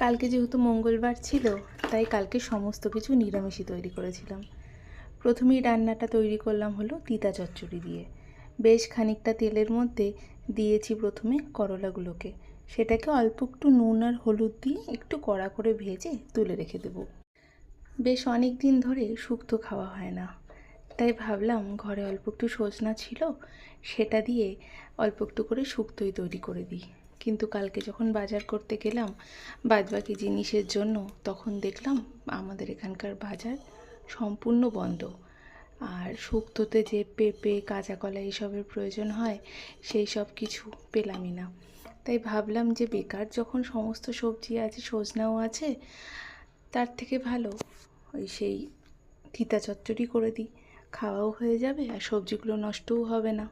কালকে যেহেতু মঙ্গলবার ছিল, তাই কালকে সমস্ত কিছু নিরামিষই তৈরি করেছিলাম। প্রথমেই রান্নাটা তৈরি করলাম হলো তিতা চচ্চড়ি দিয়ে। বেশ খানিকটা তেলের মধ্যে দিয়েছি প্রথমে করলাগুলোকে। সেটাকে অল্প একটু নুন আর হলুদ দিয়ে একটু কড়া করে ভেজে তুলে রেখে দেবো। বেশ অনেক দিন ধরে শুক্তো খাওয়া হয় না, তাই ভাবলাম ঘরে অল্প একটু সজনা ছিল, সেটা দিয়ে অল্প একটু করে শুক্তোই তৈরি করে দিই। কিন্তু কালকে যখন বাজার করতে গেলাম বাদবাকি জিনিসের জন্য, তখন দেখলাম আমাদের এখানকার বাজার সম্পূর্ণ বন্ধ। আর শুক্তোতে যে পেঁপে কাঁচা কলা এইসবের প্রয়োজন হয়, সেই সব কিছু পেলামই না। তাই ভাবলাম যে বেকার যখন সমস্ত সবজি আছে, সজনাও আছে, তার থেকে ভালো সেই তিতা চচ্চড়ি করে দিই। খাওয়াও হয়ে যাবে আর সবজিগুলো নষ্টও হবে না।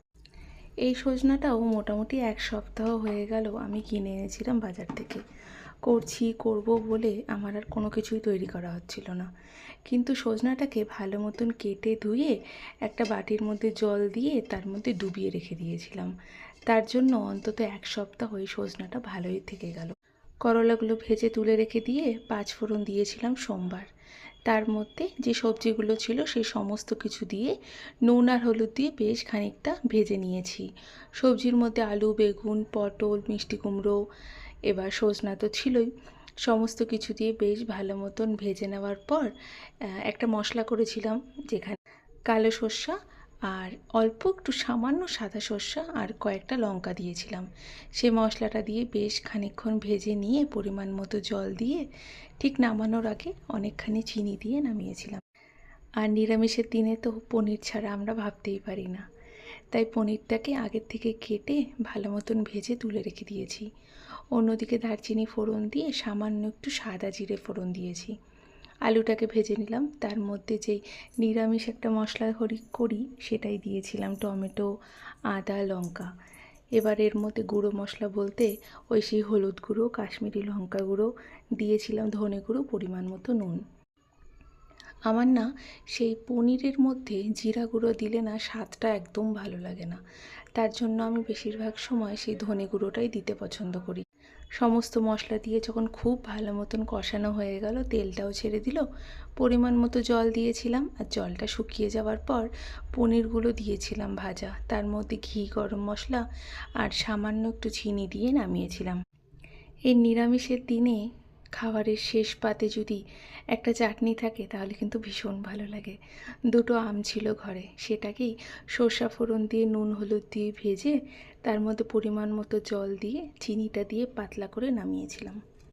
এই সজনাটাও মোটামুটি এক সপ্তাহ হয়ে গেল আমি কিনে এনেছিলাম বাজার থেকে। করব বলে আমার আর কোনো কিছুই তৈরি করা হচ্ছিল না। কিন্তু সজনাটাকে ভালো মতন কেটে ধুয়ে একটা বাটির মধ্যে জল দিয়ে তার মধ্যে ডুবিয়ে রেখে দিয়েছিলাম। তার জন্য অন্তত এক সপ্তাহ ওই সজনাটা ভালোই থেকে গেল। করলাগুলো ভেজে তুলে রেখে দিয়ে পাঁচফোড়ন দিয়েছিলাম সোমবার। তার মধ্যে যে সবজিগুলো ছিল সেই সমস্ত কিছু দিয়ে নুন আর হলুদ দিয়ে বেশ খানিকটা ভেজে নিয়েছি। সবজির মধ্যে আলু, বেগুন, পটল, মিষ্টি কুমড়ো, এবার সজনা তো ছিলই। সমস্ত কিছু দিয়ে বেশ ভালো মতন ভেজে নেওয়ার পর একটা মশলা করেছিলাম, যেখানে কালো সর্ষা আর অল্প একটু সামান্য সাদা সর্ষা আর কয়েকটা লঙ্কা দিয়েছিলাম। সে মশলাটা দিয়ে বেশ খানিকক্ষণ ভেজে নিয়ে পরিমাণ মতো জল দিয়ে ঠিক নামানোর আগে অনেকখানি চিনি দিয়ে নামিয়েছিলাম। আর নিরামিষের দিনে তো পনির ছাড়া আমরা ভাবতেই পারি না, তাই পনিরটাকে আগের থেকে কেটে ভালো মতন ভেজে তুলে রেখে দিয়েছি। অন্যদিকে দারচিনি ফোড়ন দিয়ে সামান্য একটু সাদা জিরে ফোড়ন দিয়েছি। আলুটাকে ভেজে নিলাম, তার মধ্যে যেই নিরামিষ একটা মশলা করি সেটাই দিয়েছিলাম, টমেটো, আদা, লঙ্কা। এবার এর মধ্যে গুঁড়ো মশলা বলতে ওই সেই হলুদ গুঁড়ো, কাশ্মীরি লঙ্কা গুঁড়ো দিয়েছিলাম, ধনে গুঁড়ো, পরিমাণ মতো নুন। আমার না সেই পনিরের মধ্যে জিরা গুঁড়ো দিলে না স্বাদটা একদম ভালো লাগে না। তার জন্য আমি বেশিরভাগ সময় সেই ধনে গুঁড়োটাই দিতে পছন্দ করি। সমস্ত মশলা দিয়ে যখন খুব ভালো মতন কষানো হয়ে গেল, তেলটাও ছেড়ে দিল, পরিমাণ মতো জল দিয়েছিলাম। আর জলটা শুকিয়ে যাওয়ার পর পনিরগুলো দিয়েছিলাম ভাজা, তার মধ্যে ঘি, গরম মশলা আর সামান্য একটু চিনি দিয়ে নামিয়েছিলাম। এই নিরামিষের দিনে খাবারের শেষ পাতে যদি একটা চাটনি থাকে তাহলে কিন্তু ভীষণ ভালো লাগে। দুটো আম ছিল ঘরে, সেটাকেই সর্ষা ফোড়ন দিয়ে নুন হলুদ দিয়ে ভেজে তার মধ্যে পরিমাণ মতো জল দিয়ে চিনিটা দিয়ে পাতলা করে নামিয়েছিলাম।